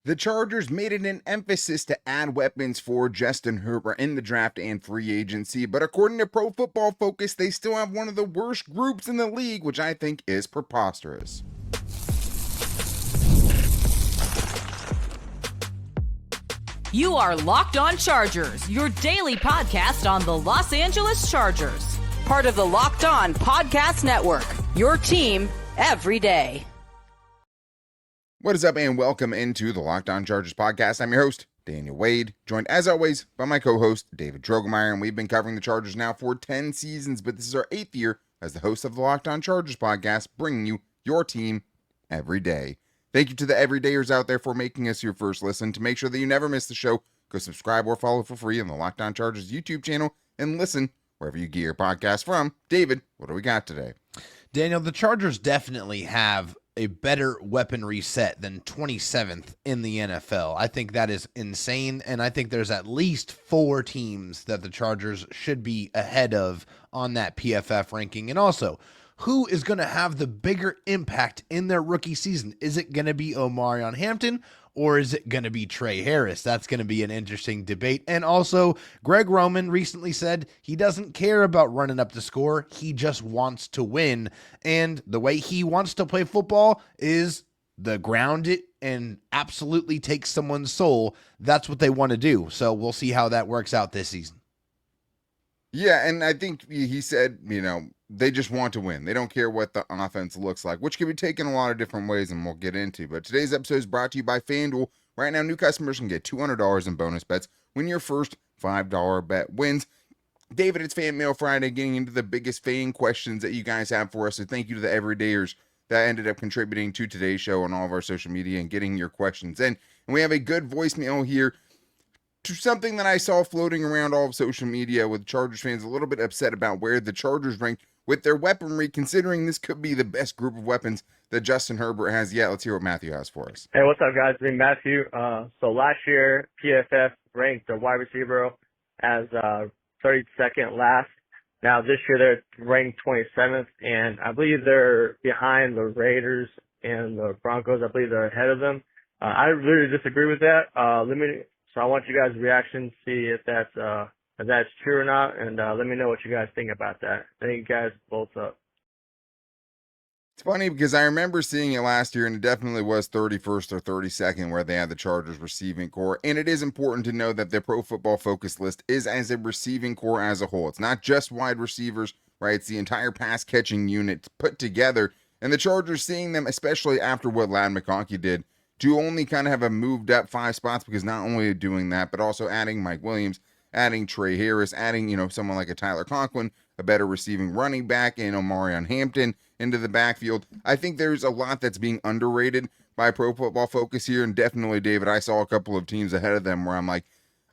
The Chargers made it an emphasis to add weapons for Justin Herbert in the draft and free agency, but according to Pro Football Focus, they still have one of the worst groups in the league, which I think is preposterous. You are Locked On Chargers, your daily podcast on the Los Angeles Chargers. Part of the Locked On Podcast Network, your team every day. What is up, and welcome into the Locked On Chargers podcast. I'm your host, Daniel Wade, joined as always by my co-host, David Droegemeier, and we've been covering the Chargers now for 10 seasons, but this is our 8th year as the host of the Locked On Chargers podcast, bringing you your team every day. Thank you to the everydayers out there for making us your first listen. To make sure that you never miss the show, go subscribe or follow for free on the Locked On Chargers YouTube channel and listen wherever you get your podcast from. David, what do we got today? Daniel, the Chargers definitely have a better weaponry set than 27th in the NFL. I think that is insane, and I think there's at least 4 teams that the Chargers should be ahead of on that PFF ranking. And also, who is going to have the bigger impact in their rookie season? Is it going to be Omarion Hampton, or is it going to be Trey Harris? That's going to be an interesting debate. And also, Greg Roman recently said he doesn't care about running up the score. He just wants to win. And the way he wants to play football is the ground it and absolutely take someone's soul. That's what they want to do. So we'll see how that works out this season. Yeah, and I think he said, they just want to win. They don't care what the offense looks like, which can be taken a lot of different ways, and we'll get into. But today's episode is brought to you by FanDuel. Right now, new customers can get $200 in bonus bets when your first $5 bet wins. David, it's Fan Mail Friday, getting into the biggest fan questions that you guys have for us. So thank you to the everydayers that ended up contributing to today's show on all of our social media and getting your questions in. And we have a good voicemail here to something that I saw floating around all of social media with Chargers fans a little bit upset about where the Chargers ranked with their weaponry, considering this could be the best group of weapons that Justin Herbert has yet. Let's hear what Matthew has for us. Hey, what's up, guys? It's me, Matthew. So last year, PFF ranked the wide receiver as 32nd last. Now this year they're ranked 27th, and I believe they're behind the Raiders and the Broncos. I believe they're ahead of them. I really disagree with that. So I want you guys' reaction, see if that's true or not, and let me know what you guys think about that. Thank you guys both up. It's funny because I remember seeing it last year, and it definitely was 31st or 32nd where they had the Chargers receiving core. And it is important to know that the Pro Football Focus list is as a receiving core as a whole. It's not just wide receivers, right? It's the entire pass catching unit put together. And the Chargers, seeing them, especially after what Ladd McConkey did, to only kind of have a moved up 5 spots, because not only doing that, but also adding Mike Williams, adding Trey Harris, adding, someone like a Tyler Conklin, a better receiving running back, and Omarion Hampton into the backfield. I think there's a lot that's being underrated by Pro Football Focus here, and definitely, David, I saw a couple of teams ahead of them where I'm like,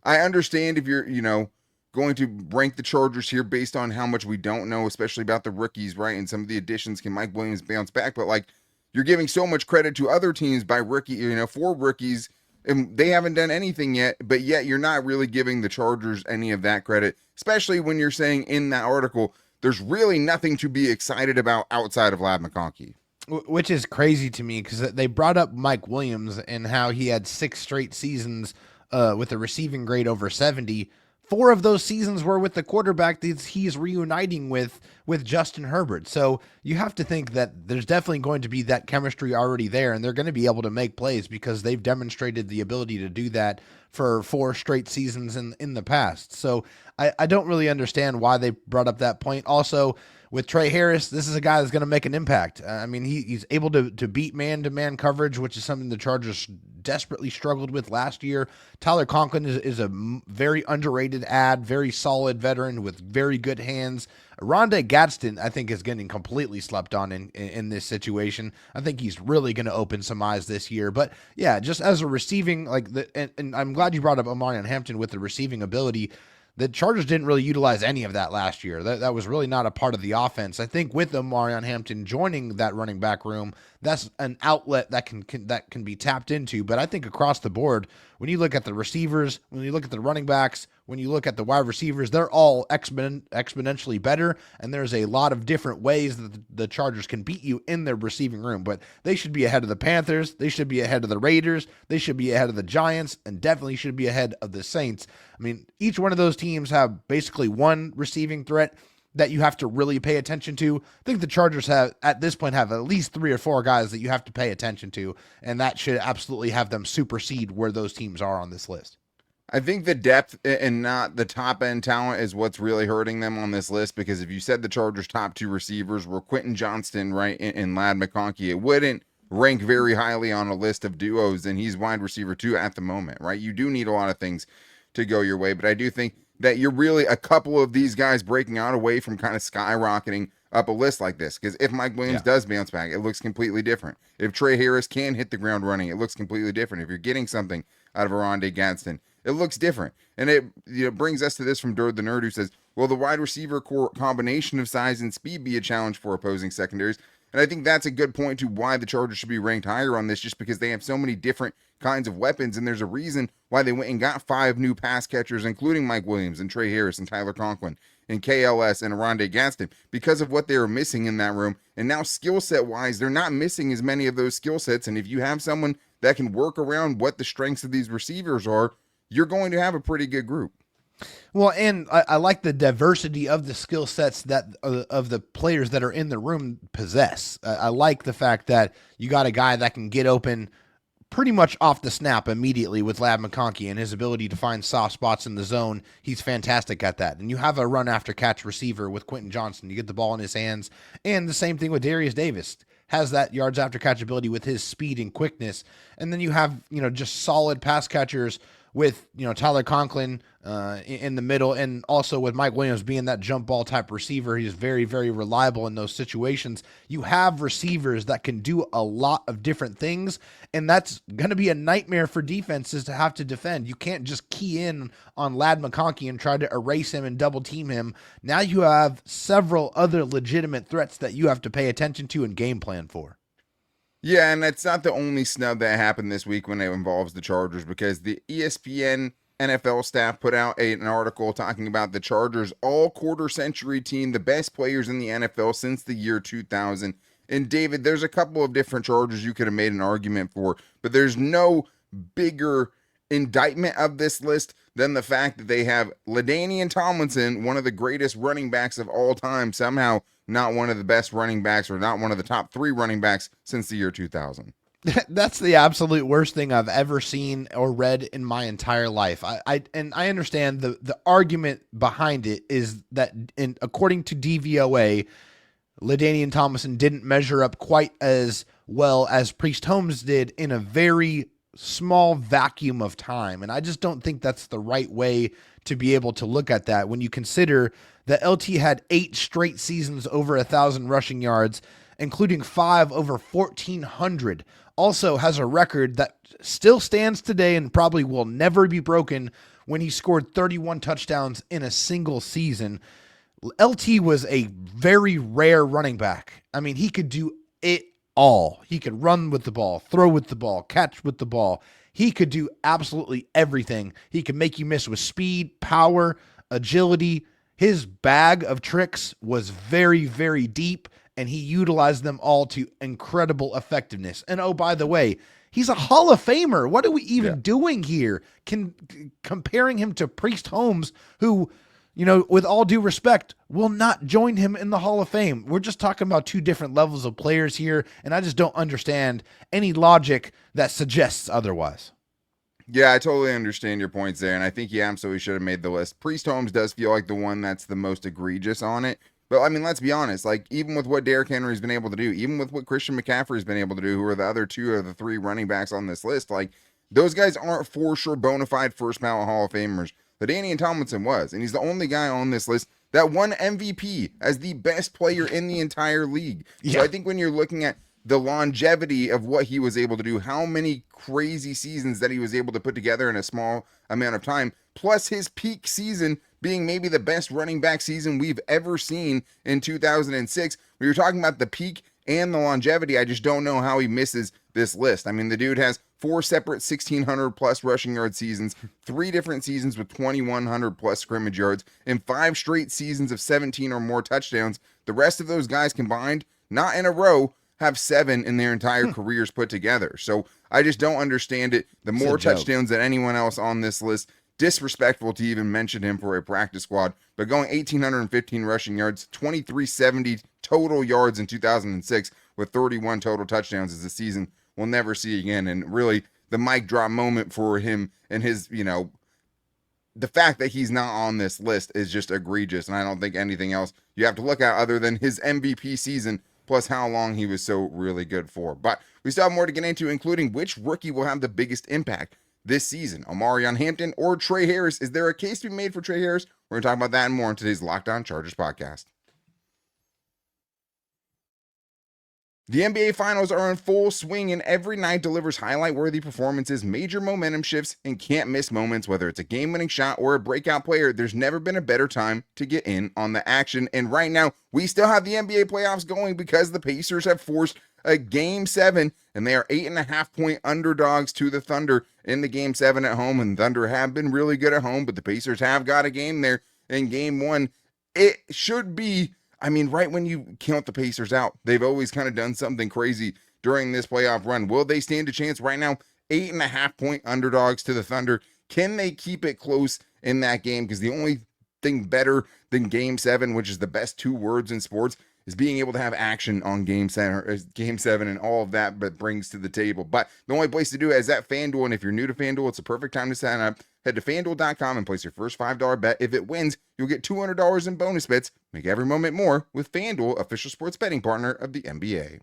I understand if you're, going to rank the Chargers here based on how much we don't know, especially about the rookies, right? And some of the additions, can Mike Williams bounce back? But you're giving so much credit to other teams by for rookies, and they haven't done anything yet, but yet you're not really giving the Chargers any of that credit, especially when you're saying in that article, there's really nothing to be excited about outside of Ladd McConkey. Which is crazy to me because they brought up Mike Williams and how he had 6 straight seasons with a receiving grade over 70. 4 of those seasons were with the quarterback that he's reuniting with Justin Herbert. So you have to think that there's definitely going to be that chemistry already there, and they're going to be able to make plays because they've demonstrated the ability to do that for 4 straight seasons in the past. So I don't really understand why they brought up that point. Also, with Trey Harris, this is a guy that's going to make an impact. He's able to beat man-to-man coverage, which is something the Chargers desperately struggled with last year. Tyler Conklin is a very underrated ad, very solid veteran with very good hands. Rondé Gadsden, I think, is getting completely slept on in this situation. I think he's really going to open some eyes this year. But yeah, just as a receiving, and I'm glad you brought up Omarion Hampton with the receiving ability. The Chargers didn't really utilize any of that last year. That was really not a part of the offense. I think with Omarion Hampton joining that running back room, that's an outlet that can be tapped into. But I think across the board, when you look at the receivers, when you look at the running backs, when you look at the wide receivers, they're all exponentially better, and there's a lot of different ways that the Chargers can beat you in their receiving room. But they should be ahead of the Panthers, they should be ahead of the Raiders, they should be ahead of the Giants, and definitely should be ahead of the Saints. I mean, each one of those teams have basically one receiving threat that you have to really pay attention to. I think the Chargers at this point have at least 3 or 4 guys that you have to pay attention to, and that should absolutely have them supersede where those teams are on this list. I think the depth and not the top end talent is what's really hurting them on this list, because if you said the Chargers' top 2 receivers were Quentin Johnston, right, and Lad McConkey, it wouldn't rank very highly on a list of duos, and he's wide receiver 2 at the moment, right? You do need a lot of things to go your way, but I do think that you're really a couple of these guys breaking out away from kind of skyrocketing up a list like this. Because if Mike Williams does bounce back, it looks completely different. If Trey Harris can hit the ground running, it looks completely different. If you're getting something out of Aronde Gadsden, it looks different. And it brings us to this from Dirt the Nerd, who says, will the wide receiver core combination of size and speed be a challenge for opposing secondaries? And I think that's a good point to why the Chargers should be ranked higher on this, just because they have so many different kinds of weapons, and there's a reason why they went and got 5 new pass catchers, including Mike Williams and Trey Harris and Tyler Conklin and KLS and Aronde Gadsden, because of what they were missing in that room. And now skill set wise, they're not missing as many of those skill sets. And if you have someone that can work around what the strengths of these receivers are, you're going to have a pretty good group. Well, and I like the diversity of the skill sets that of the players that are in the room possess. I like the fact that you got a guy that can get open pretty much off the snap immediately with Lad McConkey and his ability to find soft spots in the zone. He's fantastic at that. And you have a run after catch receiver with Quentin Johnston. You get the ball in his hands. And the same thing with Darius Davis. Has that yards after catch ability with his speed and quickness. And then you have, just solid pass catchers with, Tyler Conklin in the middle, and also with Mike Williams being that jump ball type receiver. He's very, very reliable in those situations. You have receivers that can do a lot of different things, and that's going to be a nightmare for defenses to have to defend. You can't just key in on Lad McConkey and try to erase him and double team him. Now you have several other legitimate threats that you have to pay attention to and game plan for. Yeah, and that's not the only snub that happened this week when it involves the Chargers, because the ESPN NFL staff put out an article talking about the Chargers all-quarter century team, the best players in the NFL since the year 2000. And David, there's a couple of different Chargers you could have made an argument for, but there's no bigger indictment of this list than the fact that they have LaDainian Tomlinson, one of the greatest running backs of all time, somehow not one of the best running backs, or not one of the top 3 running backs since the year 2000. That's the absolute worst thing I've ever seen or read in my entire life. I understand the argument behind it is that according to DVOA, LaDainian Tomlinson didn't measure up quite as well as Priest Holmes did in a very small vacuum of time. And I just don't think that's the right way to be able to look at that when you consider that LT had 8 straight seasons over 1,000 rushing yards, including 5 over 1,400. Also has a record that still stands today and probably will never be broken when he scored 31 touchdowns in a single season. LT was a very rare running back. I mean, he could do it all. He could run with the ball, throw with the ball, catch with the ball. He could do absolutely everything. He could make you miss with speed, power, agility. His bag of tricks was very, very deep, and he utilized them all to incredible effectiveness. And oh, by the way, he's a Hall of Famer. What are we even doing here? Comparing him to Priest Holmes, who, with all due respect, will not join him in the Hall of Fame. We're just talking about 2 different levels of players here, and I just don't understand any logic that suggests otherwise. Yeah, I totally understand your points there, and I think he absolutely should have made the list. Priest Holmes does feel like the one that's the most egregious on it. But, I mean, let's be honest. Like, even with what Derrick Henry's been able to do, even with what Christian McCaffrey's been able to do, who are the other 2 of the 3 running backs on this list, like, those guys aren't for sure bona fide first ballot Hall of Famers. LaDainian Tomlinson was, and he's the only guy on this list that won MVP as the best player in the entire league. So I think when you're looking at the longevity of what he was able to do, how many crazy seasons that he was able to put together in a small amount of time, plus his peak season being maybe the best running back season we've ever seen in 2006. We were talking about the peak and the longevity, I just don't know how he misses this list. I mean, the dude has 4 separate 1,600 plus rushing yard seasons, 3 different seasons with 2,100 plus scrimmage yards, and 5 straight seasons of 17 or more touchdowns. The rest of those guys combined, not in a row, have 7 in their entire careers put together. So I just don't understand it. The more touchdowns than anyone else on this list, disrespectful to even mention him for a practice squad, but going 1,815 rushing yards, 2,370 total yards in 2006 with 31 total touchdowns is a season we'll never see again. And really the mic drop moment for him and his, the fact that he's not on this list is just egregious. And I don't think anything else you have to look at other than his MVP season plus how long he was so really good for. But we still have more to get into, including which rookie will have the biggest impact this season, Omarion Hampton or Trey Harris. Is there a case to be made for Trey Harris? We're going to talk about that and more in today's Locked On Chargers podcast. The NBA Finals are in full swing, and every night delivers highlight-worthy performances, major momentum shifts, and can't-miss moments. Whether it's a game-winning shot or a breakout player, there's never been a better time to get in on the action. And right now, we still have the NBA playoffs going because the Pacers have forced a Game 7, and they are 8.5-point underdogs to the Thunder in the Game 7 at home. And Thunder have been really good at home, but the Pacers have got a game there in Game 1. It should be... right when you count the Pacers out, they've always kind of done something crazy during this playoff run. Will they stand a chance right now? 8.5-point underdogs to the Thunder. Can they keep it close in that game? Because the only thing better than Game 7, which is the best 2 words in sports, is being able to have action on Game 7 and all of that but brings to the table. But the only place to do it is at FanDuel. And if you're new to FanDuel, it's a perfect time to sign up. Head to FanDuel.com and place your first $5 bet. If it wins, you'll get $200 in bonus bets. Make every moment more with FanDuel, official sports betting partner of the NBA.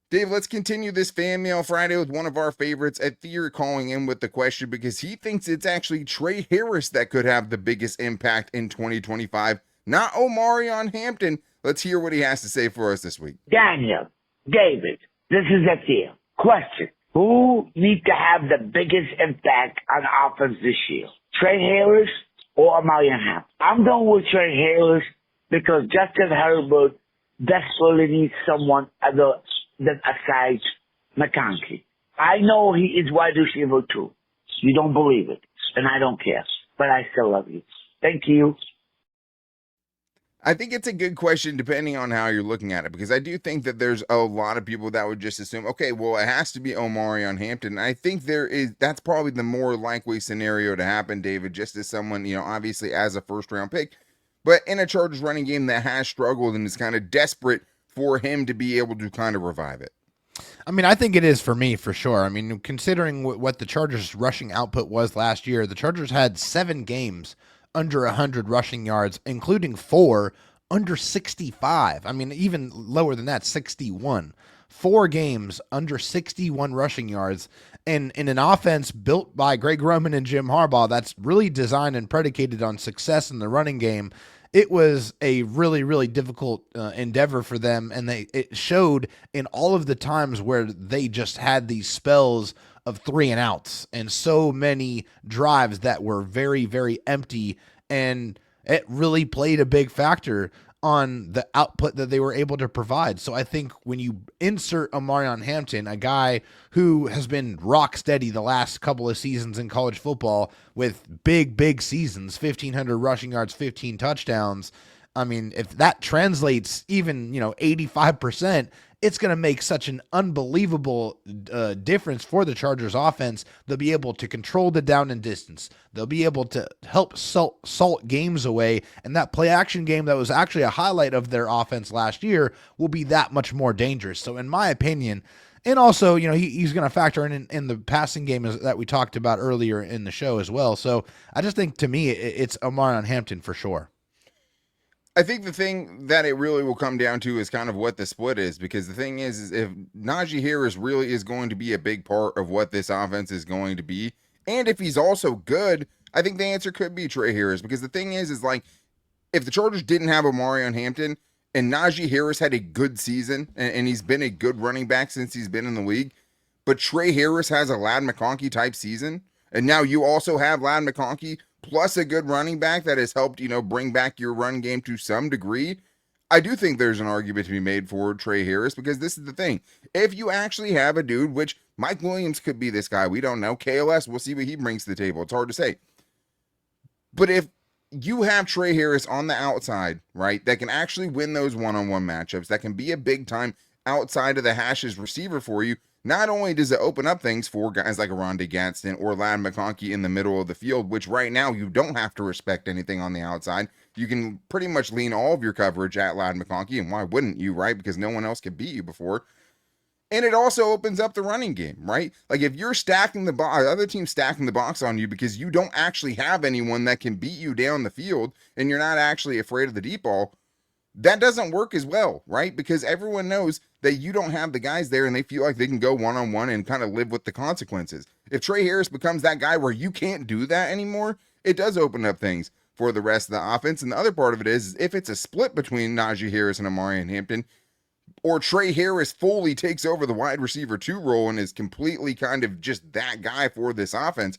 Dave, let's continue this Fan Mail Friday with one of our favorites, Athir, calling in with the question because he thinks it's actually Trey Harris that could have the biggest impact in 2025, not Omarion Hampton. Let's hear what he has to say for us this week. Daniel, David, this is Athir. Question. Who needs to have the biggest impact on offense this year? Trey Harris or Omarion Hampton? I'm going with Trey Harris because Justin Herbert desperately needs someone other than aside McConkey. I know he is wide receiver too. You don't believe it, and I don't care, but I still love you. Thank you. I think it's a good question depending on how you're looking at it, because I do think that there's a lot of people that would just assume, okay, well, it has to be Omarion Hampton. I think that's probably the more likely scenario to happen, David, just as someone, obviously as a first round pick, but in a Chargers running game that has struggled and is kind of desperate for him to be able to kind of revive it. I think it is for me, for sure. Considering what the Chargers rushing output was last year, the Chargers had 7 games under 100 rushing yards, including 4 under 65. Even lower than that, 61. 4 games under 61 rushing yards. And in an offense built by Greg Roman and Jim Harbaugh that's really designed and predicated on success in the running game, it was a really, really difficult endeavor for them. And it showed in all of the times where they just had these spells of 3 and outs and so many drives that were very, very empty. And it really played a big factor on the output that they were able to provide. So I think when you insert Omarion Hampton, a guy who has been rock steady the last couple of seasons in college football with big, big seasons, 1,500 rushing yards, 15 touchdowns. If that translates even, 85%, it's going to make such an unbelievable difference for the Chargers offense. They'll be able to control the down and distance. They'll be able to help salt games away. And that play action game that was actually a highlight of their offense last year will be that much more dangerous. So in my opinion, and also, he's going to factor in the passing game that we talked about earlier in the show as well. So I just think, to me, it's Omarion Hampton for sure. I think the thing that it really will come down to is kind of what the split is, because the thing is if Najee Harris really is going to be a big part of what this offense is going to be, and if he's also good, I think the answer could be Trey Harris, because the thing is like, if the Chargers didn't have Omarion Hampton and Najee Harris had a good season, and he's been a good running back since he's been in the league, but Trey Harris has a Ladd McConkey type season, and now you also have Ladd McConkey plus a good running back that has helped, bring back your run game to some degree, I do think there's an argument to be made for Trey Harris because this is the thing. If you actually have a dude, which Mike Williams could be this guy, we don't know. KLS, we'll see what he brings to the table. It's hard to say. But if you have Trey Harris on the outside, right, that can actually win those one-on-one matchups, that can be a big-time outside of the hashes receiver for you, not only does it open up things for guys like Rondé Gadsden or Ladd McConkey in the middle of the field, which right now you don't have to respect anything on the outside. You can pretty much lean all of your coverage at Ladd McConkey, and why wouldn't you, right? Because no one else could beat you before. And it also opens up the running game, right? Like if you're stacking the box, other team's stacking the box on you because you don't actually have anyone that can beat you down the field and you're not actually afraid of the deep ball, that doesn't work as well, right? Because everyone knows that you don't have the guys there and they feel like they can go one-on-one and kind of live with the consequences. If Trey Harris becomes that guy where you can't do that anymore, it does open up things for the rest of the offense. And the other part of it is if it's a split between Najee Harris and Omarion Hampton, or Trey Harris fully takes over the wide receiver 2 role and is completely kind of just that guy for this offense,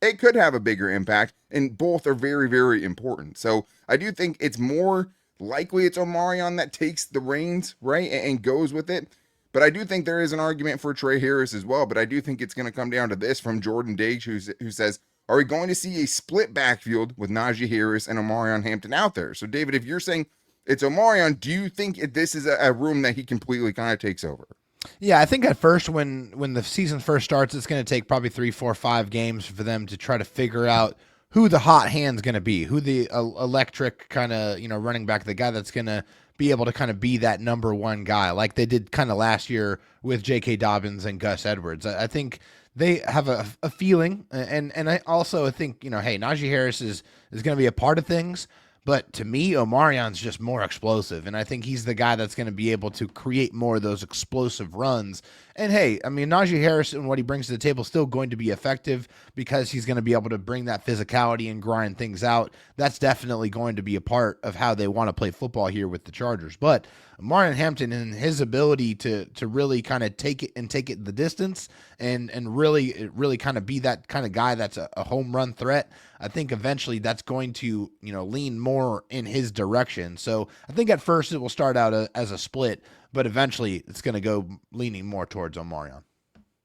it could have a bigger impact, and both are very, very important. So I do think it's more likely it's Omarion that takes the reins, right, and goes with it. But I do think there is an argument for Trey Harris as well, but I do think it's going to come down to this from Jordan Dage, who says, are we going to see a split backfield with Najee Harris and Omarion Hampton out there? So, David, if you're saying it's Omarion, do you think this is a room that he completely kind of takes over? Yeah, I think at first when the season first starts, it's going to take probably 3, 4, 5 games for them to try to figure out who the hot hand's going to be, who the electric kind of, running back, the guy that's going to be able to kind of be that number one guy like they did kind of last year with J.K. Dobbins and Gus Edwards. I think they have a feeling, and I also think, hey, Najee Harris is going to be a part of things. But to me, Omarion's just more explosive, and I think he's the guy that's going to be able to create more of those explosive runs. And hey, I mean, Najee Harris and what he brings to the table is still going to be effective because he's going to be able to bring that physicality and grind things out. That's definitely going to be a part of how they want to play football here with the Chargers. But Omarion Hampton and his ability to really kind of take it the distance and really kind of be that kind of guy that's a home run threat, I think eventually that's going to, lean more in his direction. So I think at first it will start out as a split, but eventually it's going to go leaning more towards Omarion.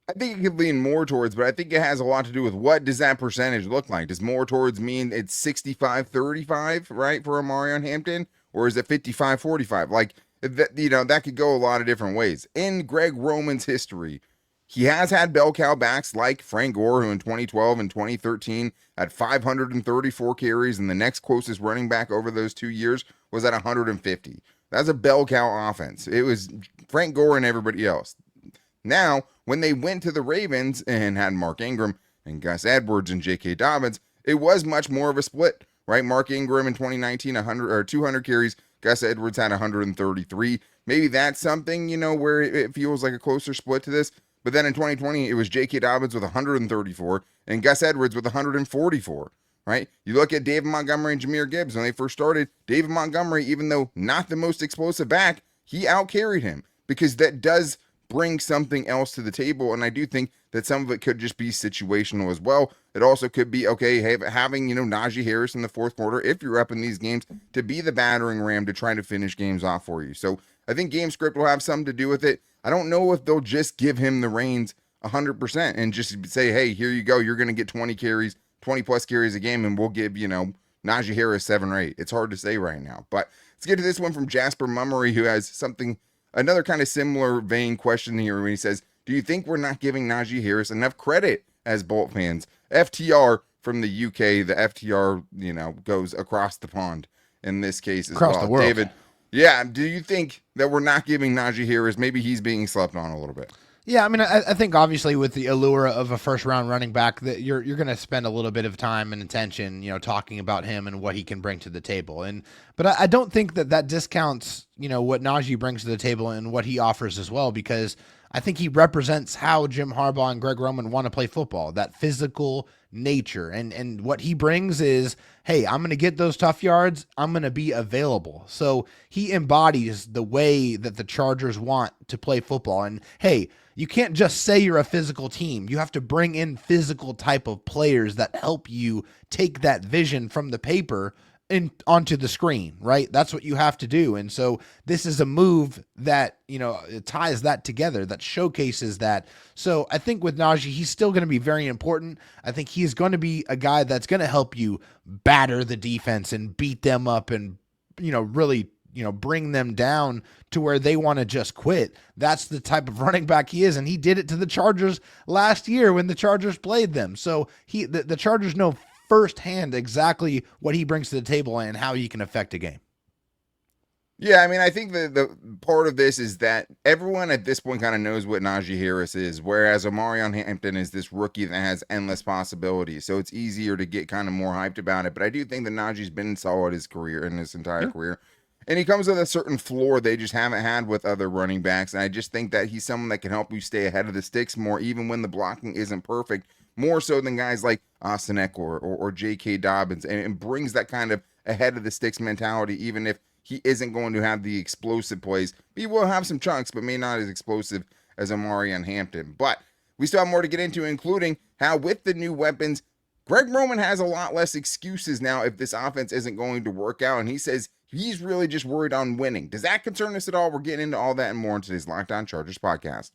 I think it could lean more towards, but I think it has a lot to do with what does that percentage look like? Does more towards mean it's 65-35, right, for Omarion Hampton? Or is it 55-45? Like, that could go a lot of different ways. In Greg Roman's history, he has had bell cow backs like Frank Gore, who in 2012 and 2013 had 534 carries, and the next closest running back over those 2 years was at 150. That's a bell cow offense. It was Frank Gore and everybody else. Now, when they went to the Ravens and had Mark Ingram and Gus Edwards and J.K. Dobbins, it was much more of a split, right? Mark Ingram in 2019, 200 carries. Gus Edwards had 133. Maybe that's something, where it feels like a closer split to this. But then in 2020, it was J.K. Dobbins with 134 and Gus Edwards with 144, right? You look at David Montgomery and Jahmyr Gibbs when they first started. David Montgomery, even though not the most explosive back, he outcarried him because that does bring something else to the table. And I do think that some of it could just be situational as well. It also could be, okay, having, Najee Harris in the fourth quarter, if you're up in these games, to be the battering ram to try to finish games off for you. So I think game script will have something to do with it. I don't know if they'll just give him the reins 100% and just say, hey, here you go. You're going to get 20 plus carries a game, and we'll give, Najee Harris 7 or 8. It's hard to say right now. But let's get to this one from Jasper Mummery, who has another kind of similar vein question here when he says, do you think we're not giving Najee Harris enough credit as Bolt fans? FTR from the UK, the FTR, goes across the pond in this case as across well. The world. David, yeah, do you think that we're not giving Najee Harris, maybe he's being slept on a little bit? Yeah, I mean, I think obviously with the allure of a first-round running back, that you're going to spend a little bit of time and attention, talking about him and what he can bring to the table. But I don't think that discounts, what Najee brings to the table and what he offers as well, because I think he represents how Jim Harbaugh and Greg Roman want to play football, that physical nature. And what he brings is, hey, I'm going to get those tough yards. I'm going to be available. So he embodies the way that the Chargers want to play football. And hey, you can't just say you're a physical team. You have to bring in physical type of players that help you take that vision from the paper onto the screen, right? That's what you have to do. And so this is a move that, it ties that together, that showcases that. So I think with Najee, he's still going to be very important. I think he's going to be a guy that's going to help you batter the defense and beat them up and, really, bring them down to where they want to just quit. That's the type of running back he is. And he did it to the Chargers last year when the Chargers played them. So the Chargers know firsthand exactly what he brings to the table and how he can affect a game. Yeah, I mean, I think the part of this is that everyone at this point kind of knows what Najee Harris is, whereas Omarion Hampton is this rookie that has endless possibilities. So it's easier to get kind of more hyped about it. But I do think that Najee's been solid his entire career. And he comes with a certain floor they just haven't had with other running backs. And I just think that he's someone that can help you stay ahead of the sticks more, even when the blocking isn't perfect, more so than guys like Austin Eckler or J.K. Dobbins, and brings that kind of ahead of the sticks mentality, even if he isn't going to have the explosive plays. He will have some chunks, but may not as explosive as Omarion Hampton. But we still have more to get into, including how with the new weapons, Greg Roman has a lot less excuses now if this offense isn't going to work out. And he says he's really just worried on winning. Does that concern us at all? We're getting into all that and more in today's Locked On Chargers podcast.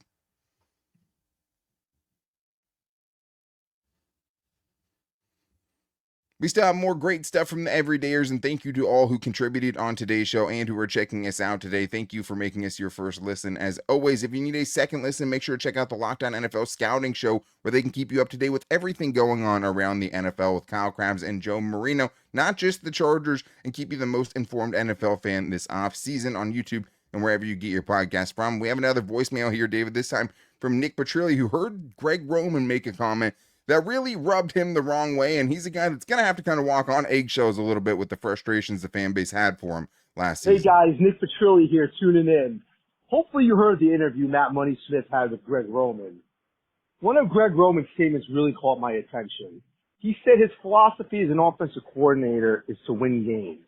We still have more great stuff from the everydayers, and thank you to all who contributed on today's show and who are checking us out today. Thank you for making us your first listen. As always, if you need a second listen, make sure to check out the Locked On NFL Scouting Show, where they can keep you up to date with everything going on around the NFL with Kyle Krabs and Joe Marino, not just the Chargers, and keep you the most informed NFL fan this offseason on YouTube and wherever you get your podcast from. We have another voicemail here, David, this time from Nick Petrilli, who heard Greg Roman make a comment that really rubbed him the wrong way, and he's a guy that's going to have to kind of walk on eggshells a little bit with the frustrations the fan base had for him last season. Hey guys, Nick Petrilli here, tuning in. Hopefully you heard the interview Matt Money Smith had with Greg Roman. One of Greg Roman's statements really caught my attention. He said his philosophy as an offensive coordinator is to win games.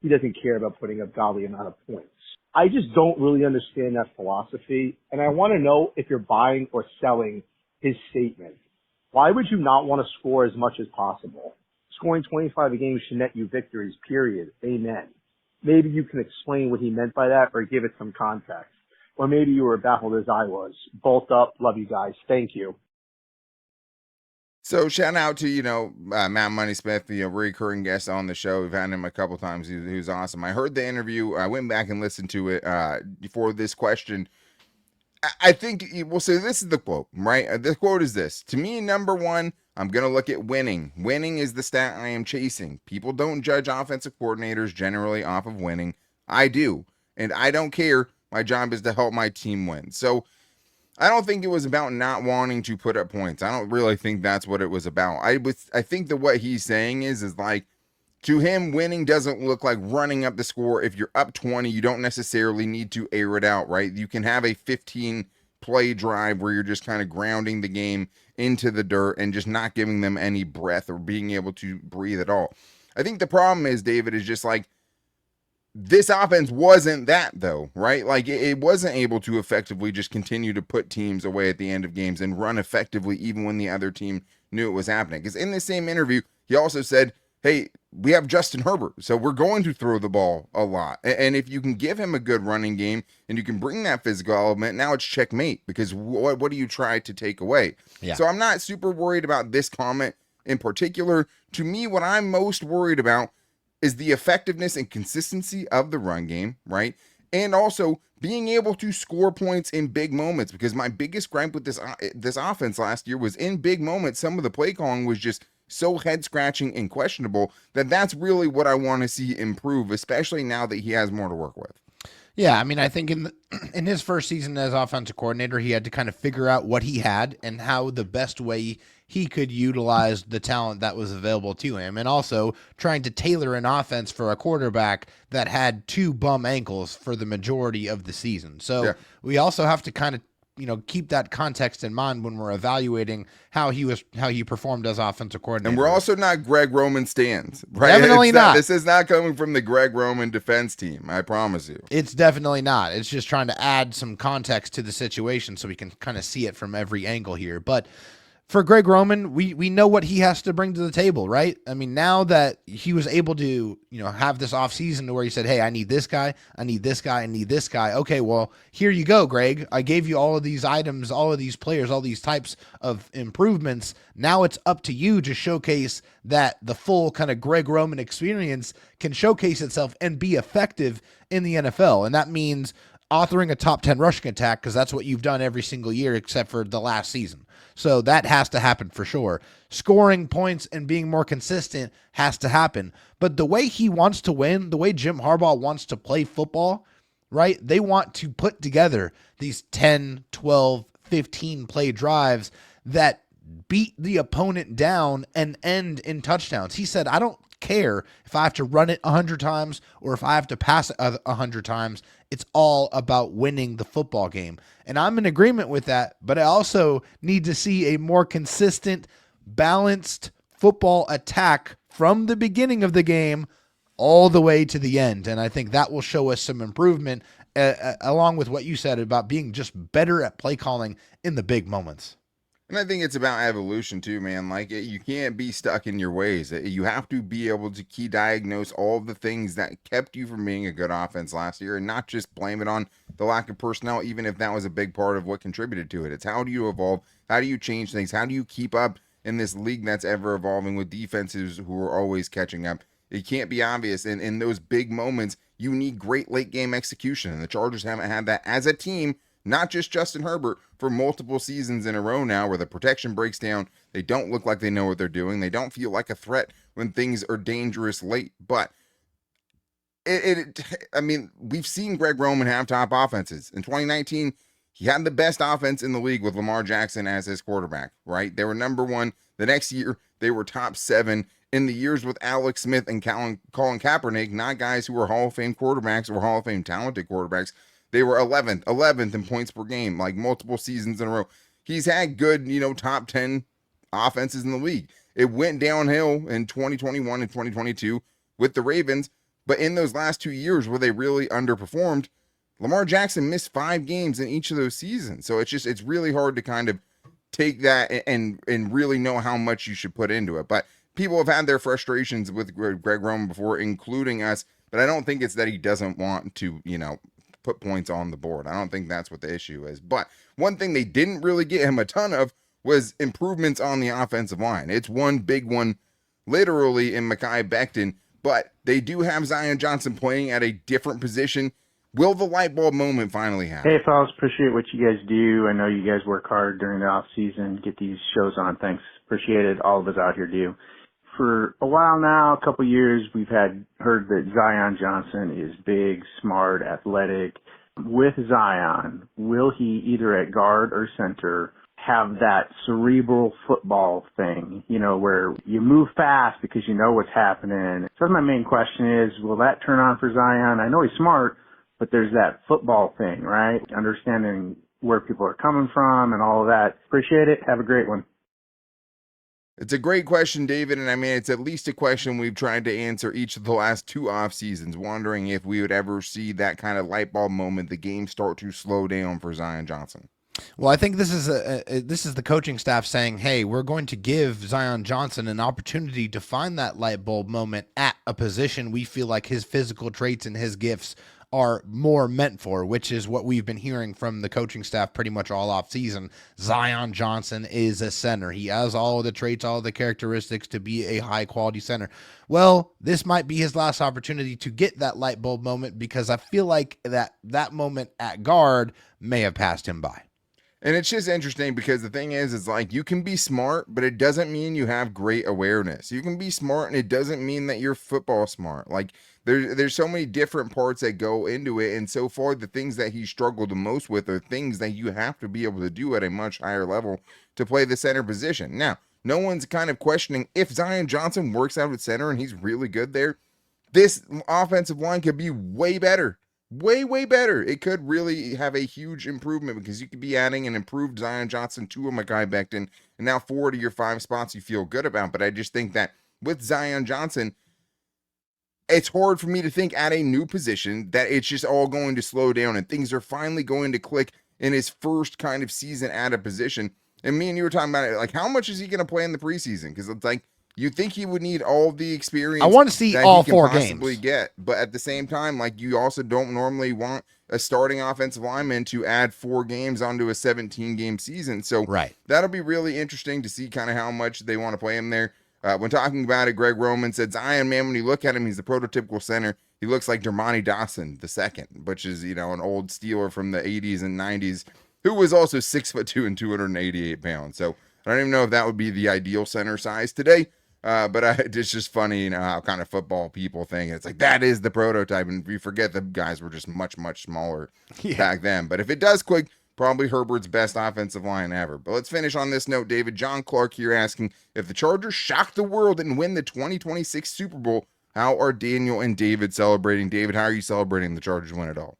He doesn't care about putting up godly amount of points. I just don't really understand that philosophy, and I want to know if you're buying or selling his statement. Why would you not want to score as much as possible? Scoring 25 a game should net you victories, period. Amen. Maybe you can explain what he meant by that or give it some context. Or maybe you were baffled as I was. Bolt up. Love you guys. Thank you. So shout out to, Matt Money Smith, the recurring guest on the show. We've had him a couple times. He was awesome. I heard the interview. I went back and listened to it for this question. I think, well, so this is the quote, right? The quote is this. To me, number one, I'm going to look at winning. Winning is the stat I am chasing. People don't judge offensive coordinators generally off of winning. I do. And I don't care. My job is to help my team win. So I don't think it was about not wanting to put up points. I don't really think that's what it was about. I think that what he's saying is like, to him, winning doesn't look like running up the score. If you're up 20, you don't necessarily need to air it out, right? You can have a 15-play drive where you're just kind of grounding the game into the dirt and just not giving them any breath or being able to breathe at all. I think the problem is, David, is just like, this offense wasn't that, though, right? Like, it wasn't able to effectively just continue to put teams away at the end of games and run effectively even when the other team knew it was happening. Because in the same interview, he also said, hey, we have Justin Herbert, so we're going to throw the ball a lot. And if you can give him a good running game and you can bring that physical element, now it's checkmate, because what do you try to take away? Yeah. So I'm not super worried about this comment in particular. To me, what I'm most worried about is the effectiveness and consistency of the run game, right? And also being able to score points in big moments, because my biggest gripe with this offense last year was in big moments, some of the play calling was just so head-scratching and questionable that's really what I want to see improve, especially now that he has more to work with. Yeah, I mean, I think in his first season as offensive coordinator, he had to kind of figure out what he had and how the best way he could utilize the talent that was available to him, and also trying to tailor an offense for a quarterback that had 2 bum ankles for the majority of the season. So we also have to kind of keep that context in mind when we're evaluating how he performed as offensive coordinator. And we're also not Greg Roman stands, right? Definitely not. This is not coming from the Greg Roman defense team, I promise you. It's definitely not. It's just trying to add some context to the situation so we can kind of see it from every angle here. But for Greg Roman, we know what he has to bring to the table, right? I mean, now that he was able to, have this offseason to where he said, hey, I need this guy, I need this guy, I need this guy. Okay, well, here you go, Greg. I gave you all of these items, all of these players, all these types of improvements. Now it's up to you to showcase that the full kind of Greg Roman experience can showcase itself and be effective in the NFL. And that means authoring a top 10 rushing attack, because that's what you've done every single year except for the last season. So that has to happen for sure. Scoring points and being more consistent has to happen. But the way he wants to win, the way Jim Harbaugh wants to play football, right? They want to put together these 10, 12, 15 play drives that beat the opponent down and end in touchdowns. He said, I don't care if I have to run it 100 times or if I have to pass it 100 times. It's all about winning the football game. And I'm in agreement with that, but I also need to see a more consistent, balanced football attack from the beginning of the game all the way to the end. And I think that will show us some improvement, along with what you said about being just better at play calling in the big moments. And I think it's about evolution too, man. Like, you can't be stuck in your ways. You have to be able to key diagnose all the things that kept you from being a good offense last year and not just blame it on the lack of personnel, even if that was a big part of what contributed to it. It's how do you evolve? How do you change things? How do you keep up in this league that's ever evolving with defenses who are always catching up? It can't be obvious. And in those big moments, you need great late game execution. And the Chargers haven't had that as a team, not just Justin Herbert, for multiple seasons in a row now, where the protection breaks down. They don't look like they know what they're doing. They don't feel like a threat when things are dangerous late. But I mean, we've seen Greg Roman have top offenses. In 2019, he had the best offense in the league with Lamar Jackson as his quarterback, right? They were number one. The next year, they were top 7. In the years with Alex Smith and Colin Kaepernick, not guys who were Hall of Fame quarterbacks or Hall of Fame talented quarterbacks, they were 11th in points per game, like multiple seasons in a row. He's had good, top 10 offenses in the league. It went downhill in 2021 and 2022 with the Ravens, but in those last 2 years where they really underperformed, Lamar Jackson missed 5 games in each of those seasons. So it's really hard to kind of take that and really know how much you should put into it. But people have had their frustrations with Greg Roman before, including us, but I don't think it's that he doesn't want to, put points on the board. I don't think that's what the issue is. But one thing they didn't really get him a ton of was improvements on the offensive line. It's one big one literally in Mekhi Becton, but they do have Zion Johnson playing at a different position. Will the light bulb moment finally happen? Hey, fellas, appreciate what you guys do. I know you guys work hard during the off season, get these shows on. Thanks. Appreciate it. All of us out here do. For a while now, a couple years, we've heard that Zion Johnson is big, smart, athletic. With Zion, will he either at guard or center have that cerebral football thing, where you move fast because you know what's happening? So my main question is, will that turn on for Zion? I know he's smart, but there's that football thing, right? Understanding where people are coming from and all of that. Appreciate it. Have a great one. It's a great question, David, and I mean, it's at least a question we've tried to answer each of the last 2 off seasons, wondering if we would ever see that kind of light bulb moment, the game start to slow down for Zion Johnson. Well, I think this is the coaching staff saying, hey, we're going to give Zion Johnson an opportunity to find that light bulb moment at a position we feel like his physical traits and his gifts are more meant for, which is what we've been hearing from the coaching staff pretty much all off season. Zion Johnson is a center. He has all of the traits, all of the characteristics to be a high quality center. Well, this might be his last opportunity to get that light bulb moment, because I feel like that moment at guard may have passed him by. And it's just interesting because the thing is like, you can be smart, but it doesn't mean you have great awareness. You can be smart and it doesn't mean that you're football smart. Like, there's so many different parts that go into it. And so far, the things that he struggled the most with are things that you have to be able to do at a much higher level to play the center position. Now, no one's kind of questioning if Zion Johnson works out at center and he's really good there, this offensive line could be way better. Way better. It could really have a huge improvement, because you could be adding an improved Zion Johnson to a Mekhi Becton, and now 4 to your 5 spots you feel good about. But I just think that with Zion Johnson, it's hard for me to think at a new position that it's just all going to slow down and things are finally going to click in his first kind of season at a position. And me and you were talking about it, like, how much is he going to play in the preseason? Because it's like, you think he would need all the experience. I want to see that all he can 4 possibly games. get, but at the same time, like, you also don't normally want a starting offensive lineman to add 4 games onto a 17-game season. So Right. that'll be really interesting to see kind of how much they want to play him there. When talking about it, Greg Roman said, Zion, man, when you look at him, he's the prototypical center. He looks like Dermontti Dawson II, which is, an old Steeler from the 80s and 90s, who was also 6'2" and 288 pounds. So I don't even know if that would be the ideal center size today. But it's just funny, how kind of football people think. It's like, that is the prototype. And you forget the guys were just much, much smaller back then. But if it does click, probably Herbert's best offensive line ever. But let's finish on this note, David. John Clark here asking, if the Chargers shock the world and win the 2026 Super Bowl, how are Daniel and David celebrating? David, how are you celebrating the Chargers win it all?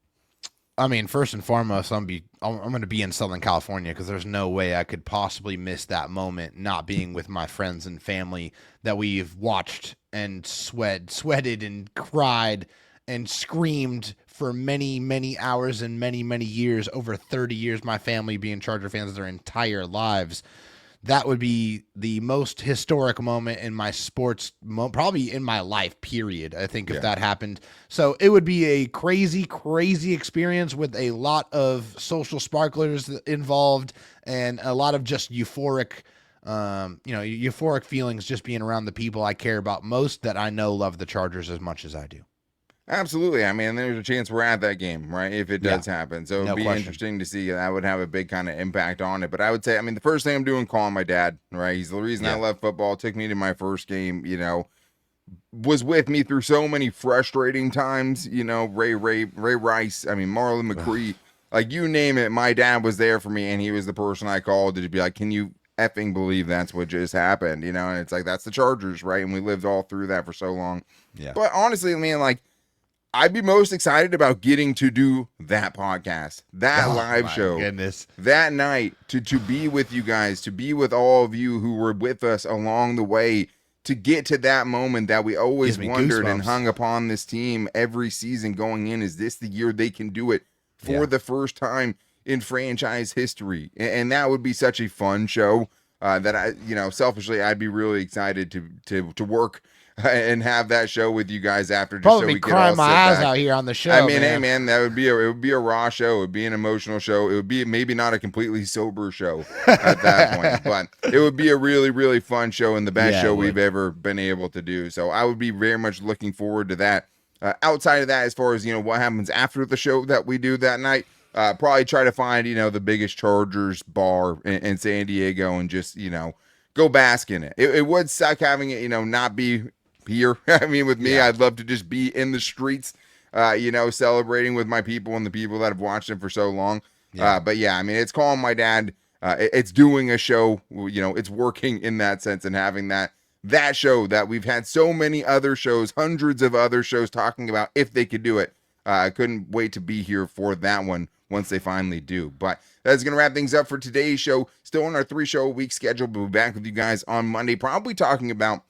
I mean, first and foremost, I'm going to be in Southern California because there's no way I could possibly miss that moment not being with my friends and family that we've watched and sweated and cried and screamed for many, many hours and many, many years, over 30 years, my family being Charger fans their entire lives. That would be the most historic moment in my sports, probably in my life, period, I think, if that happened. So it would be a crazy, crazy experience with a lot of social sparklers involved and a lot of just euphoric feelings just being around the people I care about most that I know love the Chargers as much as I do. Absolutely. I mean, there's a chance we're at that game, right? If it does happen. So it'd be interesting to see. That would have a big kind of impact on it. But I would say, I mean, the first thing I'm doing, calling my dad, right? He's the reason I love football. Took me to my first game, was with me through so many frustrating times, Ray Rice, I mean, Marlon McCree, like, you name it. My dad was there for me, and he was the person I called to be like, can you effing believe that's what just happened? And it's like, that's the Chargers, right? And we lived all through that for so long. Yeah. But honestly, I mean, like, I'd be most excited about getting to do that podcast, that live show, that night, to be with you guys, to be with all of you who were with us along the way, to get to that moment that we always wondered and hung upon this team every season going in. Is this the year they can do it for the first time in franchise history? And that would be such a fun show that I, selfishly, I'd be really excited to work and have that show with you guys after, just probably so we could crying all my sit eyes back out here on the show. I mean, hey man, it would be a raw show. It would be an emotional show. It would be maybe not a completely sober show at that point, but it would be a really, really fun show and the best show we've ever been able to do. So I would be very much looking forward to that. Outside of that, as far as what happens after the show that we do that night, probably try to find the biggest Chargers bar in San Diego and just go bask in it. It would suck having it not be here. I mean, with me, I'd love to just be in the streets, celebrating with my people and the people that have watched it for so long. But yeah, I mean, it's calling my dad. It's doing a show, it's working in that sense and having that show that we've had so many other shows, hundreds of other shows talking about if they could do it. I couldn't wait to be here for that one once they finally do. But that's going to wrap things up for today's show. Still on our 3-show-a-week schedule. We'll be back with you guys on Monday, probably talking about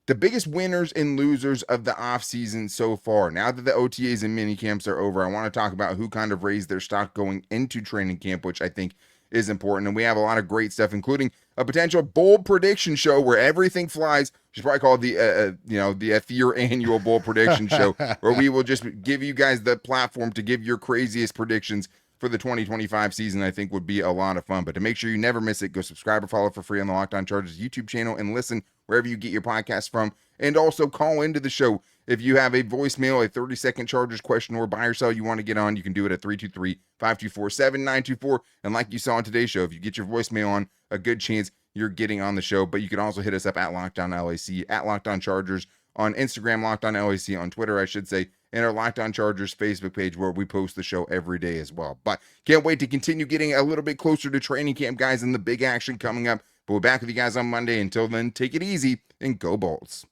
the biggest winners and losers of the offseason so far. Now that the OTAs and mini camps are over, I want to talk about who kind of raised their stock going into training camp, which I think is important. And we have a lot of great stuff, including a potential bold prediction show where everything flies, which is probably called the Ethier annual bold prediction show, where we will just give you guys the platform to give your craziest predictions for the 2025 season. I think would be a lot of fun. But to make sure you never miss it, go subscribe or follow for free on the Locked On Chargers YouTube channel and listen wherever you get your podcasts from. And also call into the show. If you have a voicemail, a 30-second Chargers question, or buy or sell you want to get on, you can do it at 323-524-7924. And like you saw on today's show, if you get your voicemail on, a good chance you're getting on the show. But you can also hit us up at Locked On LAC, at Locked On Chargers, on Instagram, Locked On LAC, on Twitter, I should say, and our Locked On Chargers Facebook page, where we post the show every day as well. But can't wait to continue getting a little bit closer to training camp, guys, and the big action coming up. But we're back with you guys on Monday. Until then, take it easy and go Bolts.